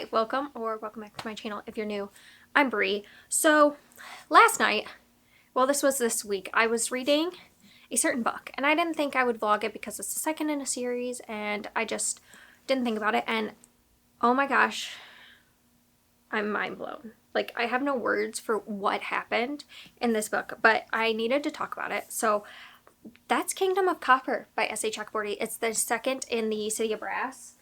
Hi, welcome back to my channel if you're new. I'm Bree. So last night, well this was this week, I was reading a certain book and I didn't think I would vlog it because it's the second in a series and I just didn't think about it, and oh my gosh, I'm mind blown. Like, I have no words for what happened in this book, but I needed to talk about it. So that's Kingdom of Copper by S.A. Chakraborty. It's the second in the City of Brass.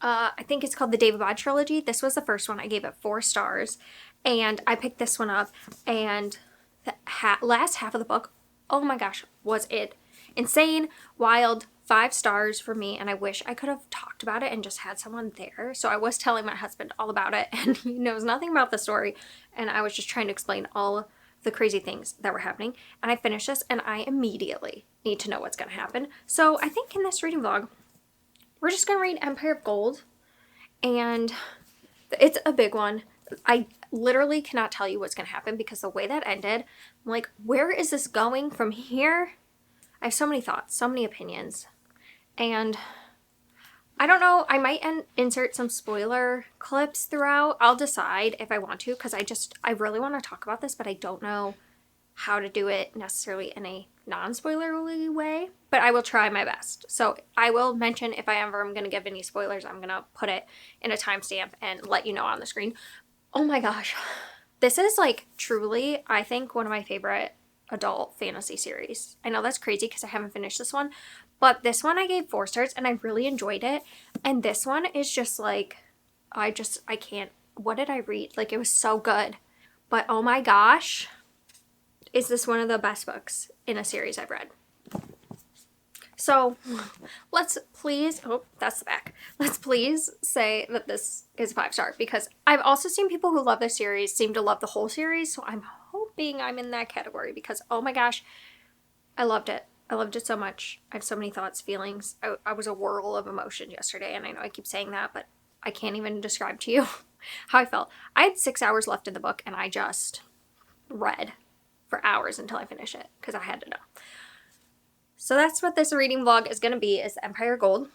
I think it's called the David Bode trilogy. This was the first one. I gave it 4 stars, and I picked this one up, and the last half of the book, oh my gosh, was it insane, wild, 5 stars for me, and I wish I could have talked about it and just had someone there. So I was telling my husband all about it, and he knows nothing about the story, and I was just trying to explain all the crazy things that were happening, and I finished this, and I immediately need to know what's going to happen. So I think in this reading vlog, we're just going to read Empire of Gold, and it's a big one. I literally cannot tell you what's going to happen because the way that ended, I'm like, where is this going from here? I have so many thoughts, so many opinions, and I don't know. I might insert some spoiler clips throughout. I'll decide if I want to, because I really want to talk about this, but I don't know how to do it necessarily in a non-spoilerly way, but I will try my best. So I will mention if I ever am going to give any spoilers, I'm going to put it in a timestamp and let you know on the screen. Oh my gosh. This is like truly, I think, one of my favorite adult fantasy series. I know that's crazy because I haven't finished this one, but this one I gave 4 stars and I really enjoyed it. And this one is just like, I can't, what did I read? Like, it was so good. But oh my gosh, is this one of the best books in a series I've read. So let's please, oh, that's the back. Let's please say that this is 5-star, because I've also seen people who love this series seem to love the whole series. So I'm hoping I'm in that category because, oh my gosh, I loved it. I loved it so much. I have so many thoughts, feelings. I was a whirl of emotion yesterday, and I know I keep saying that, but I can't even describe to you how I felt. I had 6 hours left in the book, and I just read for hours until I finish it because I had to know. So that's what this reading vlog is going to be, is Empire Gold.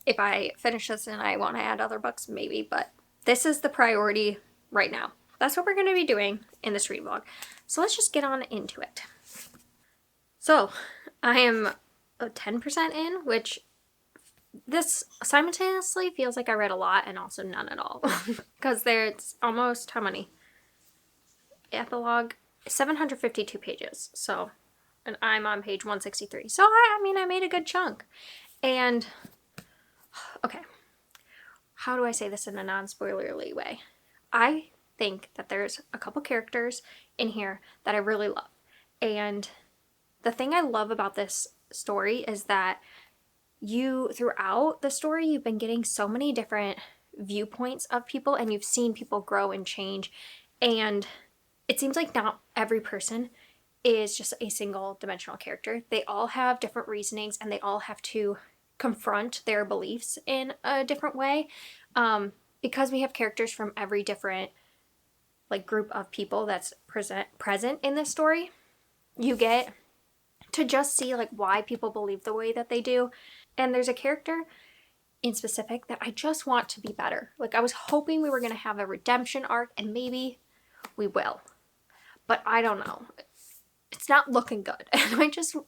If I finish this and I want to add other books, maybe, but this is the priority right now. That's what we're going to be doing in this reading vlog. So let's just get on into it. So I am 10% in, which this simultaneously feels like I read a lot and also none at all. Because there's almost, how many? Epilogue, 752 pages. So, and I'm on page 163. So I mean, I made a good chunk. And okay, how do I say this in a non-spoilerly way? I think that there's a couple characters in here that I really love. And the thing I love about this story is that throughout the story, you've been getting so many different viewpoints of people, and you've seen people grow and change. And it seems like not every person is just a single dimensional character. They all have different reasonings, and they all have to confront their beliefs in a different way. Because we have characters from every different like group of people that's present in this story, you get to just see like why people believe the way that they do. And there's a character in specific that I just want to be better. Like, I was hoping we were going to have a redemption arc, and maybe we will. But I don't know. It's not looking good. And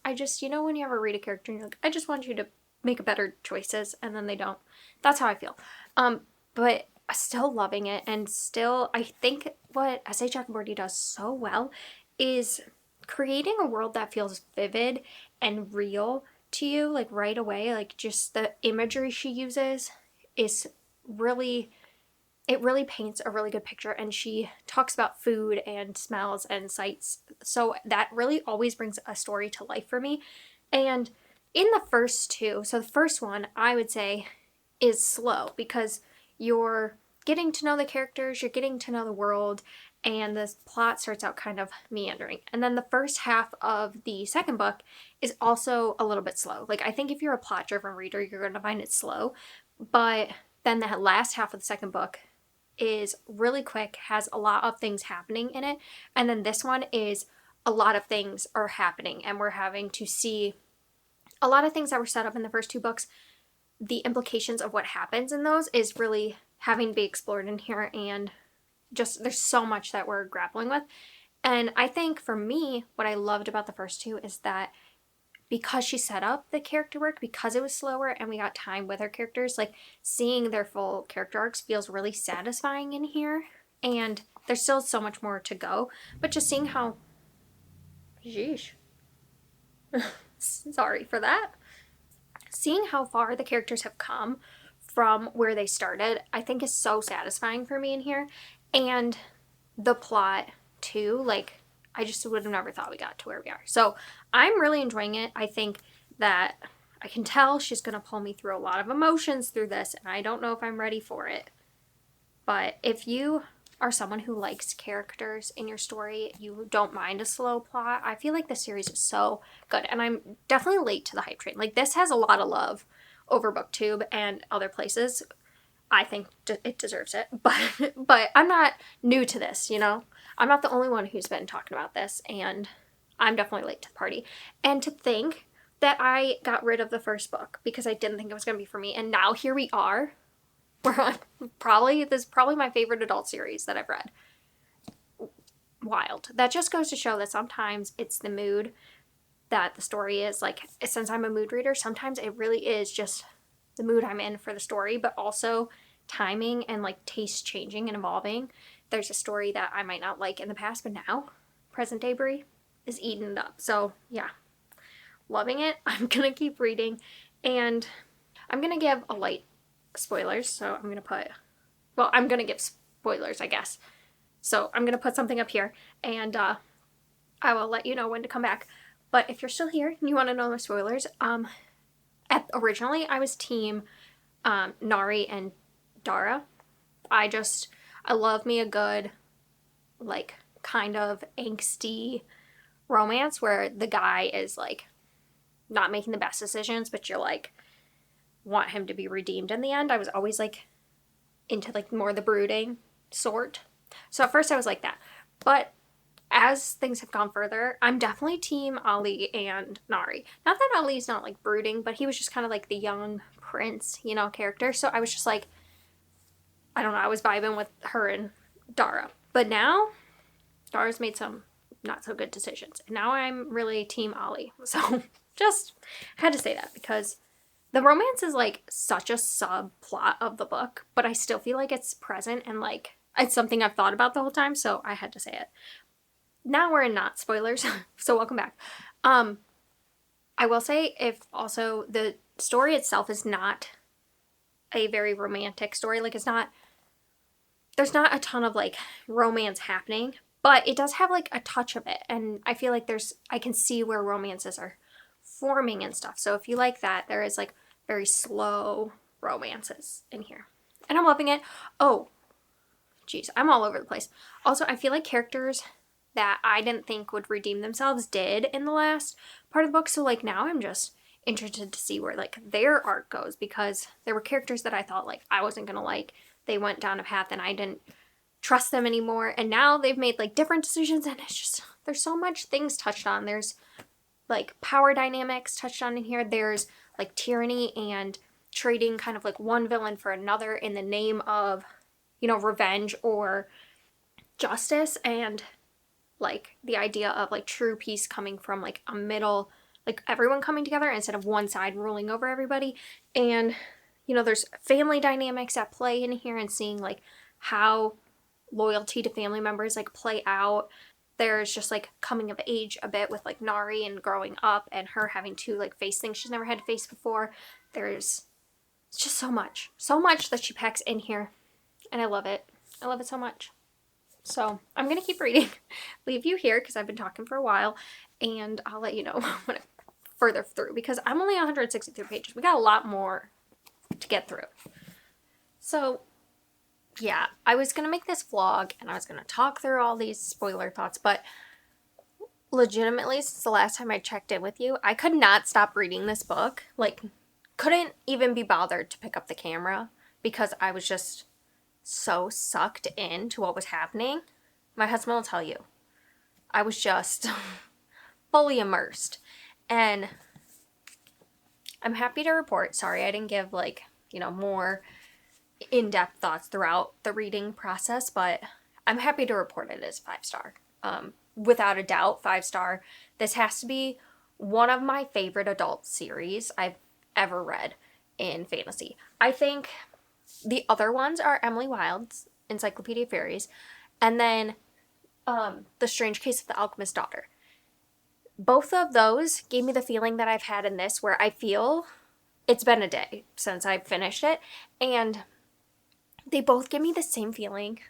I just, you know, when you ever read a character and you're like, I just want you to make better choices, and then they don't. That's how I feel. But still loving it, and still, I think what S.A. Chakraborty does so well is creating a world that feels vivid and real to you, like right away. Like, just the imagery she uses is really, it really paints a really good picture, and she talks about food and smells and sights, so that really always brings a story to life for me. And in the first two, so the first one I would say is slow because you're getting to know the characters, you're getting to know the world, and the plot starts out kind of meandering. And then the first half of the second book is also a little bit slow. Like, I think if you're a plot-driven reader, you're going to find it slow, but then the last half of the second book is really quick, has a lot of things happening in it, and then this one is a lot of things are happening, and we're having to see a lot of things that were set up in the first 2 books. The implications of what happens in those is really having to be explored in here, and just there's so much that we're grappling with. And I think for me, what I loved about the first two is that because she set up the character work, because it was slower and we got time with our characters, like seeing their full character arcs feels really satisfying in here. And there's still so much more to go, but just seeing how, sheesh, sorry for that. Seeing how far the characters have come from where they started, I think is so satisfying for me in here. And the plot too, like I just would have never thought we got to where we are. So I'm really enjoying it. I think that I can tell she's going to pull me through a lot of emotions through this, and I don't know if I'm ready for it. But if you are someone who likes characters in your story, you don't mind a slow plot, I feel like this series is so good. And I'm definitely late to the hype train. Like, this has a lot of love over BookTube and other places. I think it deserves it. But I'm not new to this, you know? I'm not the only one who's been talking about this, and I'm definitely late to the party. And to think that I got rid of the first book because I didn't think it was going to be for me, and now here we are. We're on this is probably my favorite adult series that I've read. Wild. That just goes to show that sometimes it's the mood that the story is. Like, since I'm a mood reader, sometimes it really is just the mood I'm in for the story, but also timing and like taste changing and evolving. There's a story that I might not like in the past, but now present day Brie is eating it up. So yeah, loving it. I'm gonna keep reading, and I'm gonna give a light spoilers. So I'm gonna give spoilers, I guess. So I'm gonna put something up here, and I will let you know when to come back. But if you're still here and you want to know the spoilers, originally I was team Nari and Dara. I love me a good, like, kind of angsty romance where the guy is, like, not making the best decisions, but you're, like, want him to be redeemed in the end. I was always, like, into, like, more the brooding sort. So at first I was like that. But as things have gone further, I'm definitely team Ali and Nari. Not that Ali's not, like, brooding, but he was just kind of, like, the young prince, you know, character. So I was just, like, I don't know, I was vibing with her and Dara. But now, Dara's made some not so good decisions. And now I'm really team Ali. So just had to say that because the romance is like such a subplot of the book, but I still feel like it's present and like it's something I've thought about the whole time, so I had to say it. Now we're in not spoilers, so welcome back. I will say, if also the story itself is not a very romantic story, like there's not a ton of like romance happening, but it does have like a touch of it, and I feel like I can see where romances are forming and stuff. So if you like that, there is like very slow romances in here, and I'm loving it. Oh, geez, I'm all over the place. Also, I feel like characters that I didn't think would redeem themselves did in the last part of the book. So like now I'm just interested to see where like their arc goes, because there were characters that I thought like I wasn't gonna like. They went down a path and I didn't trust them anymore, and now they've made like different decisions, and it's just there's so much things touched on. There's like power dynamics touched on in here. There's like tyranny and trading kind of like one villain for another in the name of, you know, revenge or justice, and like the idea of like true peace coming from like a middle, like everyone coming together instead of one side ruling over everybody. And you know, there's family dynamics at play in here, and seeing like how loyalty to family members like play out. There's just like coming of age a bit with like Nari and growing up and her having to like face things she's never had to face before. It's just so much that she packs in here, and I love it. I love it so much. So I'm gonna keep reading, leave you here because I've been talking for a while, and I'll let you know when I'm further through, because I'm only 163 pages. We got a lot more to get through. So yeah, I was gonna make this vlog and I was gonna talk through all these spoiler thoughts, but legitimately, since the last time I checked in with you, I could not stop reading this book. Like, couldn't even be bothered to pick up the camera because I was just so sucked into what was happening. My husband will tell you, I was just fully immersed. And I'm happy to report, sorry I didn't give like, you know, more in-depth thoughts throughout the reading process, but I'm happy to report it as 5-star. Without a doubt, 5-star. This has to be one of my favorite adult series I've ever read in fantasy. I think the other ones are Emily Wilde's Encyclopedia of Fairies, and then The Strange Case of the Alchemist's Daughter. Both of those gave me the feeling that I've had in this, where I feel it's been a day since I've finished it, and they both give me the same feeling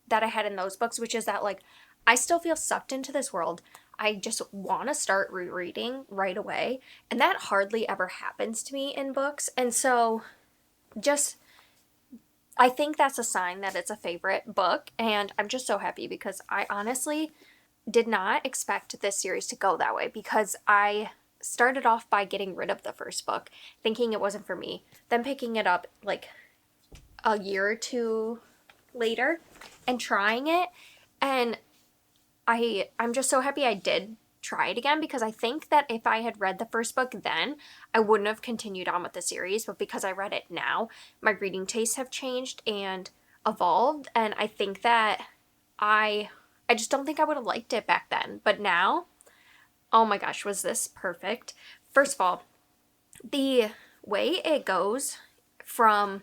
that I had in those books, which is that, like, I still feel sucked into this world. I just want to start rereading right away, and that hardly ever happens to me in books. And so just, I think that's a sign that it's a favorite book, and I'm just so happy because I honestly did not expect this series to go that way, because I started off by getting rid of the first book, thinking it wasn't for me, then picking it up like a year or two later and trying it, and I'm just so happy I did try it again, because I think that if I had read the first book then, I wouldn't have continued on with the series, but because I read it now, my reading tastes have changed and evolved, and I think that I just don't think I would have liked it back then, but now, oh my gosh, was this perfect. First of all, the way it goes from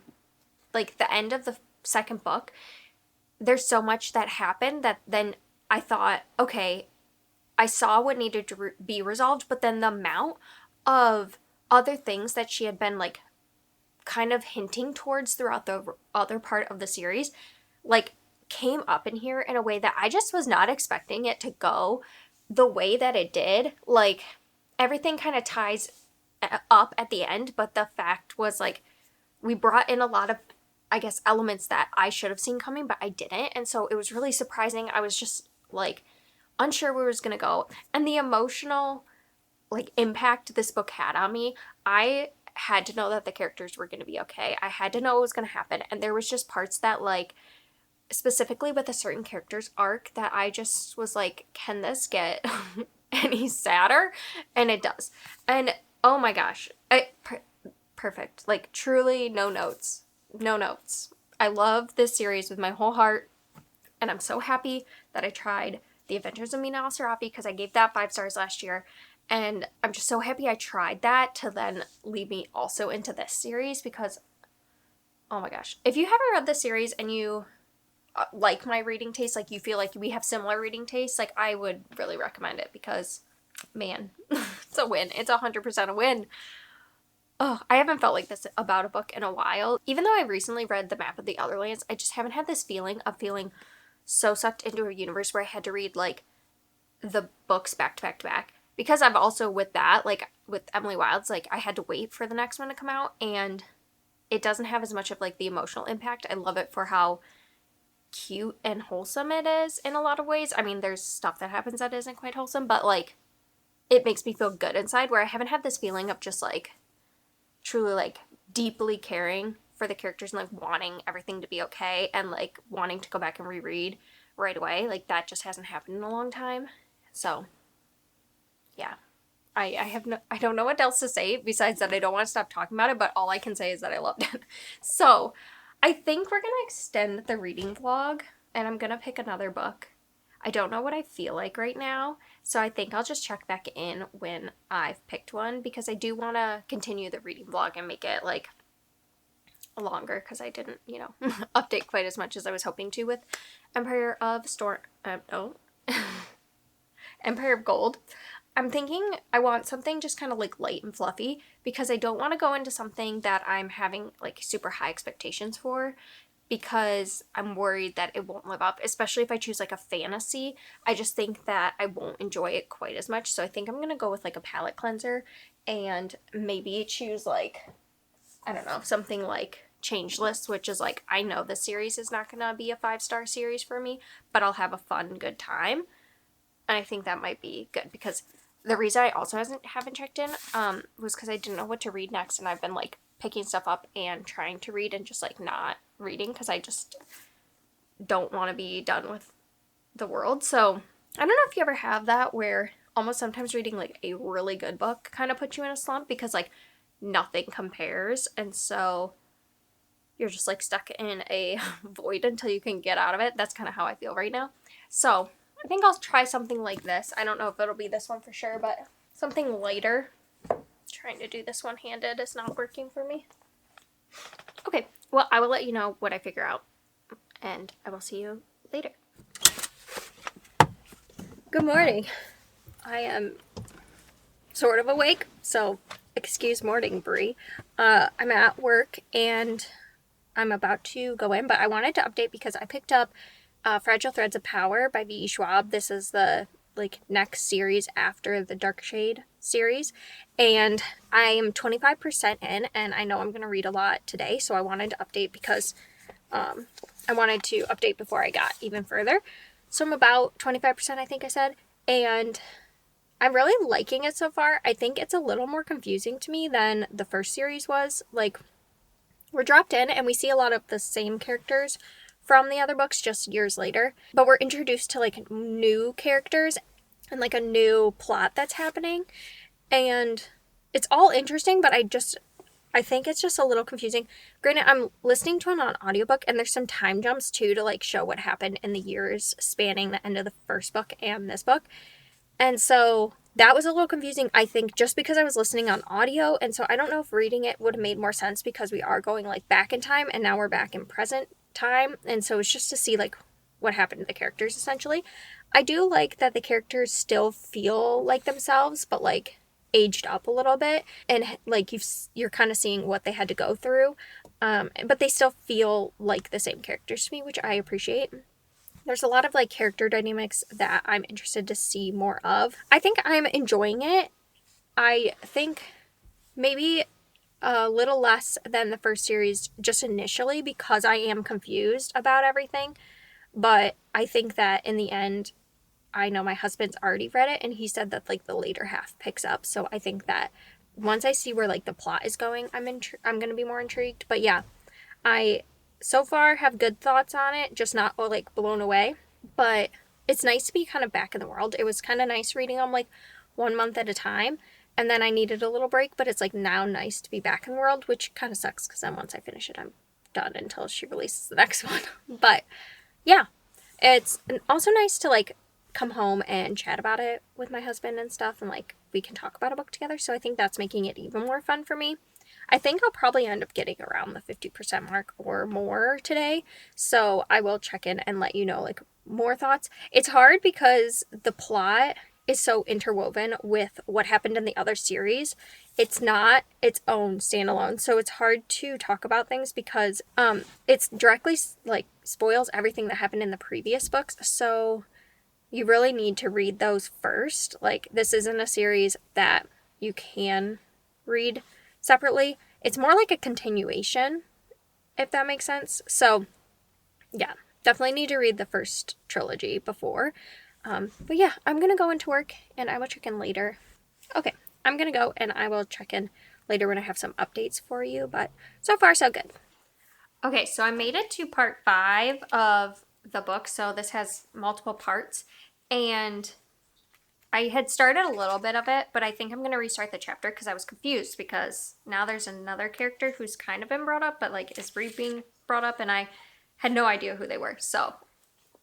like the end of the second book, there's so much that happened that then I thought, okay, I saw what needed to be resolved, but then the amount of other things that she had been like kind of hinting towards throughout the other part of the series, like, came up in here in a way that I just was not expecting it to go the way that it did. Like, everything kind of ties up at the end, but the fact was, like, we brought in a lot of, I guess, elements that I should have seen coming, but I didn't. And so it was really surprising. I was just, like, unsure where it was going to go. And the emotional, like, impact this book had on me, I had to know that the characters were going to be okay. I had to know what was going to happen. And there was just parts that, like, specifically with a certain character's arc, that I just was like, can this get any sadder? And it does. And oh my gosh, perfect. Like, truly no notes. No notes. I love this series with my whole heart, and I'm so happy that I tried The Adventures of Mina al-Sarafi, because I gave that 5 stars last year, and I'm just so happy I tried that to then lead me also into this series, because oh my gosh, if you haven't read this series and you like my reading taste, like you feel like we have similar reading tastes, like I would really recommend it, because man, it's a win. It's 100% a win. Oh, I haven't felt like this about a book in a while. Even though I recently read The Map of the Otherlands, I just haven't had this feeling of feeling so sucked into a universe where I had to read like the books back to back to back. Because I've also, with that, like with Emily Wilde's, like I had to wait for the next one to come out, and it doesn't have as much of like the emotional impact. I love it for how cute and wholesome it is in a lot of ways. I mean, there's stuff that happens that isn't quite wholesome, but like it makes me feel good inside, where I haven't had this feeling of just like truly like deeply caring for the characters and like wanting everything to be okay and like wanting to go back and reread right away. Like that just hasn't happened in a long time. So yeah, I don't know what else to say besides that I don't want to stop talking about it, but all I can say is that I loved it. So I think we're gonna extend the reading vlog, and I'm gonna pick another book. I don't know what I feel like right now, so I think I'll just check back in when I've picked one, because I do want to continue the reading vlog and make it like longer, because I didn't, update quite as much as I was hoping to with Empire of Storm. No, Empire of Gold. I'm thinking I want something just kind of like light and fluffy, because I don't want to go into something that I'm having like super high expectations for, because I'm worried that it won't live up, especially if I choose like a fantasy. I just think that I won't enjoy it quite as much. So I think I'm going to go with like a palette cleanser and maybe choose like, I don't know, something like Changeless, which is like, I know the series is not going to be a 5-star series for me, but I'll have a fun, good time. And I think that might be good, because the reason I also haven't checked in was because I didn't know what to read next, and I've been like picking stuff up and trying to read and just like not reading, because I just don't want to be done with the world. So I don't know if you ever have that, where almost sometimes reading like a really good book kind of puts you in a slump, because like nothing compares. And so you're just like stuck in a void until you can get out of it. That's kind of how I feel right now. So I think I'll try something like this. I don't know if it'll be this one for sure, but something lighter. Trying to do this one-handed is not working for me. Okay, well, I will let you know what I figure out, and I will see you later. Good morning. I am sort of awake, so excuse morning, Brie. I'm at work, and I'm about to go in, but I wanted to update because I picked up Fragile Threads of Power by V.E. Schwab. This is the next series after the Dark Shade series, and I am 25% in, and I know I'm going to read a lot today, so I wanted to update because I wanted to update before I got even further. So I'm about 25%, I think I said, and I'm really liking it so far. I think it's a little more confusing to me than the first series was. Like, we're dropped in and we see a lot of the same characters from the other books just years later, but we're introduced to like new characters and like a new plot that's happening, and it's all interesting, but I think it's just a little confusing. Granted, I'm listening to it on audiobook, and there's some time jumps too to like show what happened in the years spanning the end of the first book and this book. And so that was a little confusing, I think, just because I was listening on audio. And so I don't know if reading it would have made more sense because we are going like back in time and now we're back in present time. And so it's just to see like what happened to the characters essentially. I do like that the characters still feel like themselves, but like aged up a little bit, and like you're kind of seeing what they had to go through, but they still feel like the same characters to me, which I appreciate. There's a lot of like character dynamics that I'm interested to see more of. I think I'm enjoying it. I think maybe a little less than the first series just initially because I am confused about everything, but I think that in the end, I know my husband's already read it and he said that like the later half picks up. So I think that once I see where like the plot is going, I'm going to be more intrigued. But yeah, I so far have good thoughts on it, just not like blown away. But it's nice to be kind of back in the world. It was kind of nice reading them like 1 month at a time, and then I needed a little break, but it's like now nice to be back in the world, which kind of sucks because then once I finish it, I'm done until she releases the next one. But yeah, it's also nice to like come home and chat about it with my husband and stuff, and like we can talk about a book together. So I think that's making it even more fun for me. I think I'll probably end up getting around the 50% mark or more today. So I will check in and let you know like more thoughts. It's hard because the plot is so interwoven with what happened in the other series. It's not its own standalone. So it's hard to talk about things because it's directly like spoils everything that happened in the previous books. So you really need to read those first. Like, this isn't a series that you can read separately. It's more like a continuation, if that makes sense. So yeah, definitely need to read the first trilogy before. But yeah, I'm going to go into work and I will check in later. Okay, I'm going to go and I will check in later when I have some updates for you. But so far, so good. Okay, so I made it to part 5 of the book. So this has multiple parts. And I had started a little bit of it, but I think I'm going to restart the chapter because I was confused because now there's another character who's kind of been brought up, but like is being brought up, and I had no idea who they were. So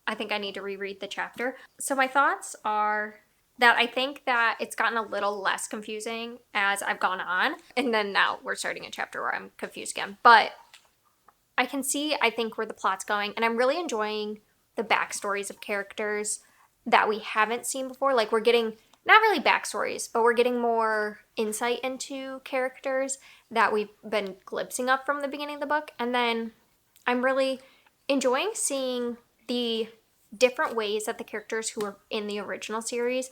I think I need to reread the chapter. So my thoughts are that I think that it's gotten a little less confusing as I've gone on, and then now we're starting a chapter where I'm confused again. But I can see, I think, where the plot's going, and I'm really enjoying the backstories of characters that we haven't seen before. Like, we're getting, not really backstories, but we're getting more insight into characters that we've been glimpsing up from the beginning of the book. And then I'm really enjoying seeing the different ways that the characters who were in the original series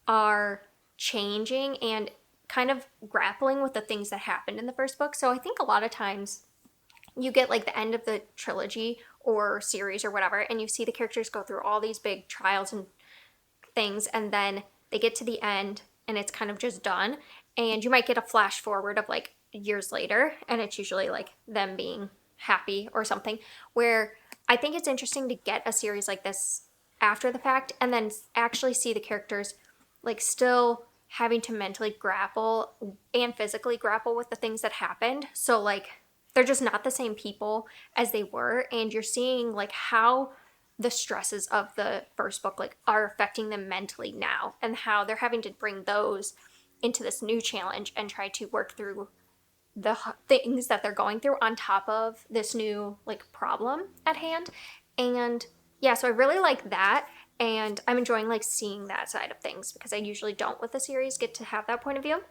are changing and kind of grappling with the things that happened in the first book. So I think a lot of times you get like the end of the trilogy or series or whatever, and you see the characters go through all these big trials and things, and then they get to the end and it's kind of just done. And you might get a flash forward of like years later, and it's usually like them being happy or something, where I think it's interesting to get a series like this after the fact and then actually see the characters like still having to mentally grapple and physically grapple with the things that happened. So like they're just not the same people as they were, and you're seeing like how the stresses of the first book like are affecting them mentally now, and how they're having to bring those into this new challenge and try to work through the things that they're going through on top of this new like problem at hand. And yeah, so I really like that, and I'm enjoying like seeing that side of things because I usually don't with the series get to have that point of view.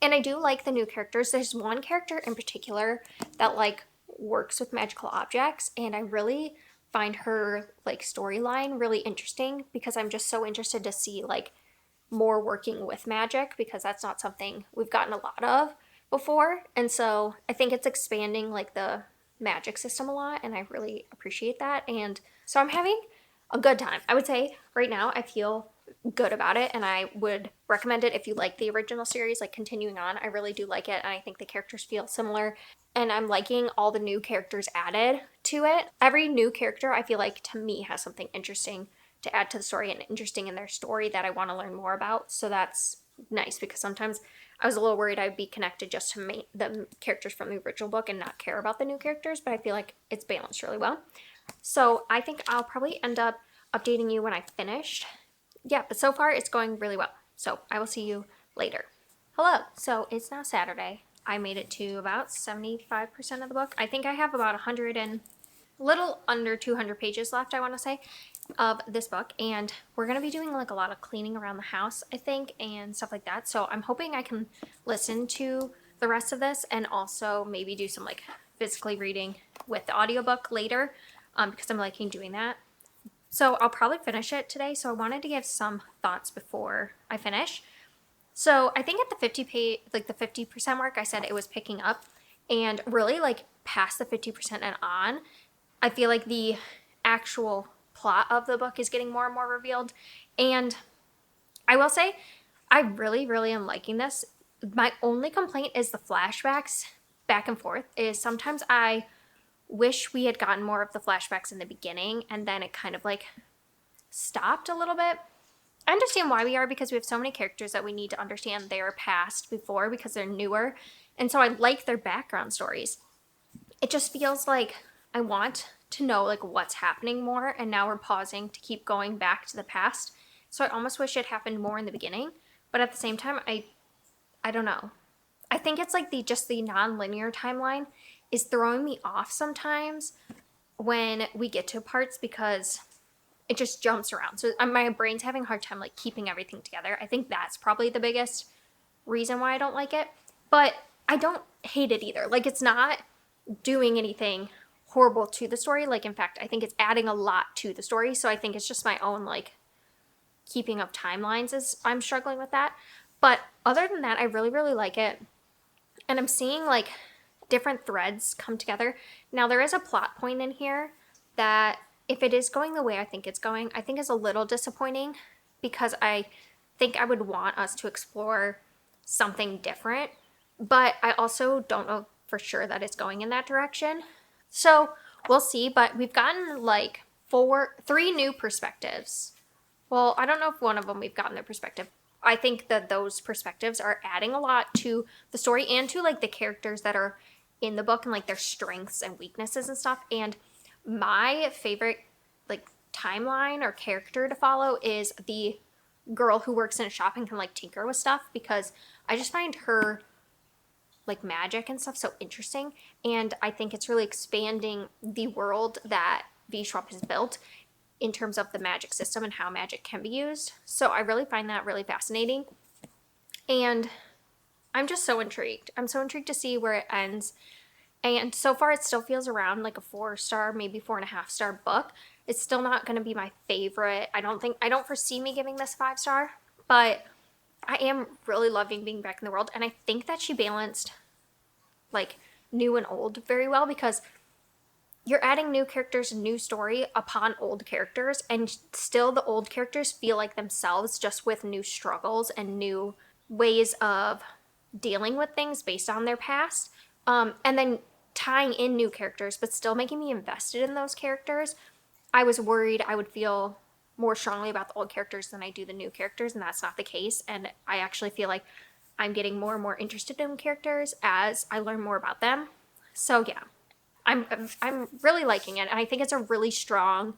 And I do like the new characters. There's one character in particular that like works with magical objects, and I really find her like storyline really interesting because I'm just so interested to see like more working with magic, because that's not something we've gotten a lot of before. And so I think it's expanding like the magic system a lot, and I really appreciate that. And so I'm having a good time. I would say right now I feel good about it, and I would recommend it if you like the original series, like continuing on. I really do like it, and I think the characters feel similar, and I'm liking all the new characters added to it. Every new character I feel like to me has something interesting to add to the story and interesting in their story that I want to learn more about. So that's nice, because sometimes I was a little worried I'd be connected just to the characters from the original book and not care about the new characters, but I feel like it's balanced really well. So I think I'll probably end up updating you when I finished. Yeah, but so far it's going really well. So I will see you later. Hello. So it's now Saturday. I made it to about 75% of the book. I think I have about 100 and little under 200 pages left, I want to say, of this book, and we're going to be doing like a lot of cleaning around the house, I think, and stuff like that. So I'm hoping I can listen to the rest of this and also maybe do some like physically reading with the audiobook later, because I'm liking doing that. So I'll probably finish it today, so I wanted to give some thoughts before I finish. So I think at the 50% mark, I said it was picking up, and really like past the 50% and on, I feel like the actual plot of the book is getting more and more revealed. And I will say, I really, really am liking this. My only complaint is the flashbacks back and forth. Is sometimes I wish we had gotten more of the flashbacks in the beginning, and then it kind of like stopped a little bit. I understand why we are, because we have so many characters that we need to understand their past before, because they're newer. And so I like their background stories. It just feels like I want to know like what's happening more, and now we're pausing to keep going back to the past. So I almost wish it happened more in the beginning, but at the same time I don't know. I think it's like the non-linear timeline is throwing me off sometimes when we get to parts, because it just jumps around. So my brain's having a hard time like keeping everything together. I think that's probably the biggest reason why I don't like it. But I don't hate it either. Like, it's not doing anything horrible to the story. Like, in fact, I think it's adding a lot to the story. So I think it's just my own like keeping of timelines is I'm struggling with that. But other than that, I really, really like it. And I'm seeing like different threads come together. Now, there is a plot point in here that, if it is going the way I think it's going, I think is a little disappointing, because I think I would want us to explore something different. But I also don't know for sure that it's going in that direction. So we'll see. But we've gotten like three new perspectives. Well, I don't know if one of them we've gotten their perspective. I think that those perspectives are adding a lot to the story and to like the characters that are in the book and like their strengths and weaknesses and stuff. And my favorite like timeline or character to follow is the girl who works in a shop and can like tinker with stuff, because I just find her like magic and stuff so interesting, and I think it's really expanding the world that V Schwab has built in terms of the magic system and how magic can be used. So I really find that really fascinating, and I'm just so intrigued. I'm so intrigued to see where it ends. And so far it still feels around like a 4-star, maybe 4.5-star book. It's still not going to be my favorite. I don't foresee me giving this 5-star, but I am really loving being back in the world. And I think that she balanced like new and old very well, because you're adding new characters and new story upon old characters, and still the old characters feel like themselves, just with new struggles and new ways of dealing with things based on their past. And then tying in new characters, but still making me invested in those characters. I was worried I would feel more strongly about the old characters than I do the new characters, and that's not the case. And I actually feel like I'm getting more and more interested in characters as I learn more about them. So yeah, I'm really liking it. And I think it's a really strong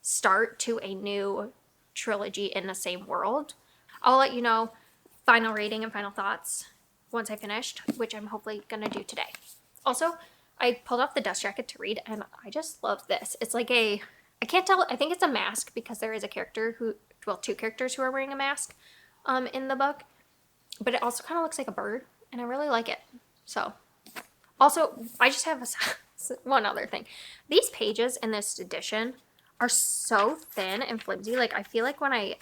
start to a new trilogy in the same world. I'll let you know final rating and final thoughts once I finished, which I'm hopefully gonna do today. Also, I pulled off the dust jacket to read, and I just love this. It's like I can't tell, I think it's a mask because there is a character who, well, two characters who are wearing a mask in the book, but it also kind of looks like a bird, and I really like it. So, also, I just have one other thing. These pages in this edition are so thin and flimsy. Like, I feel like when I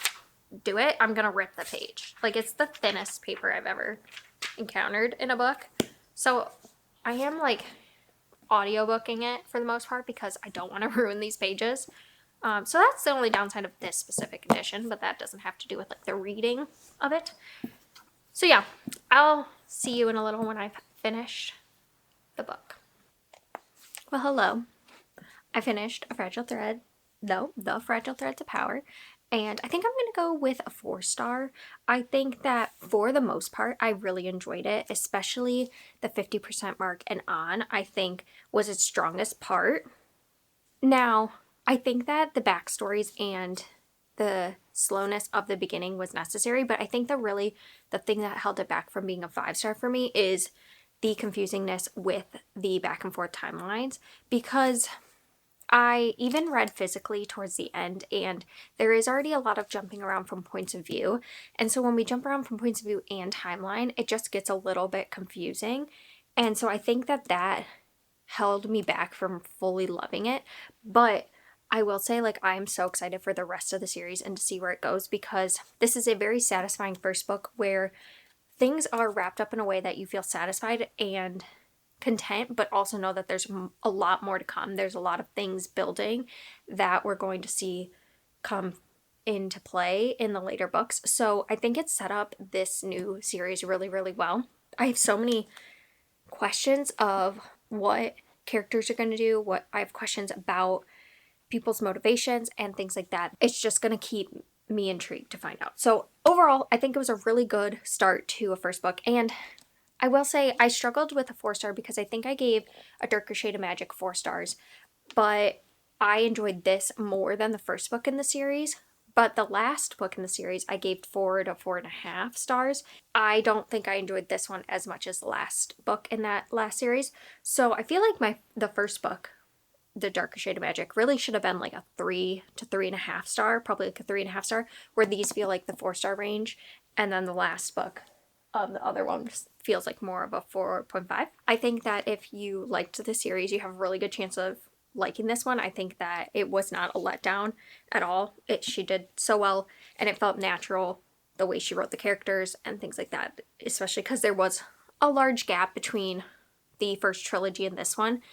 do it, I'm gonna rip the page. Like, it's the thinnest paper I've ever encountered in a book. So I am like audiobooking it for the most part because I don't want to ruin these pages. So that's the only downside of this specific edition, but that doesn't have to do with like the reading of it. So yeah, I'll see you in a little when I've finished the book. Well, hello. I finished A Fragile Thread, no, The Fragile Threads of Power, and I think I'm going to go with a 4-star. I think that for the most part, I really enjoyed it, especially the 50% mark and on, I think was its strongest part. Now, I think that the backstories and the slowness of the beginning was necessary, but I think that the thing that held it back from being a 5-star for me is the confusingness with the back and forth timelines, because I even read physically towards the end, and there is already a lot of jumping around from points of view. And so when we jump around from points of view and timeline, it just gets a little bit confusing. And so I think that that held me back from fully loving it. But I will say, like, I'm so excited for the rest of the series and to see where it goes, because this is a very satisfying first book where things are wrapped up in a way that you feel satisfied and content, but also know that there's a lot more to come. There's a lot of things building that we're going to see come into play in the later books. So I think it's set up this new series really, really well. I have so many questions of what characters are going to do, what I have questions about people's motivations and things like that. It's just going to keep me intrigued to find out. So overall, I think it was a really good start to a first book. And I will say I struggled with a 4-star because I think I gave A Darker Shade of Magic 4 stars, but I enjoyed this more than the first book in the series. But the last book in the series, I gave 4 to 4.5 stars. I don't think I enjoyed this one as much as the last book in that last series. So I feel like the first book, The Darker Shade of Magic, really should have been like a 3 to 3.5 star, probably like a 3.5 star, where these feel like the 4-star range. And then the last book, the other one feels like more of a 4.5. I think that if you liked the series, you have a really good chance of liking this one. I think that it was not a letdown at all. She did so well, and it felt natural the way she wrote the characters and things like that, especially because there was a large gap between the first trilogy and this one.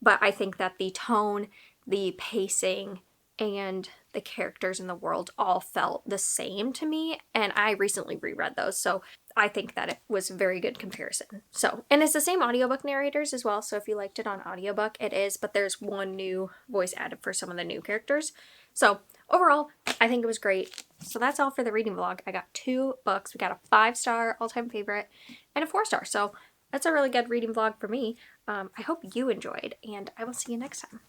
But I think that the tone, the pacing, and the characters in the world all felt the same to me, and I recently reread those, so I think that it was a very good comparison. So, and it's the same audiobook narrators as well, so if you liked it on audiobook, it is, but there's one new voice added for some of the new characters. So overall, I think it was great. So that's all for the reading vlog. I got 2 books. We got a 5-star all-time favorite and a 4-star, so that's a really good reading vlog for me. I hope you enjoyed, and I will see you next time.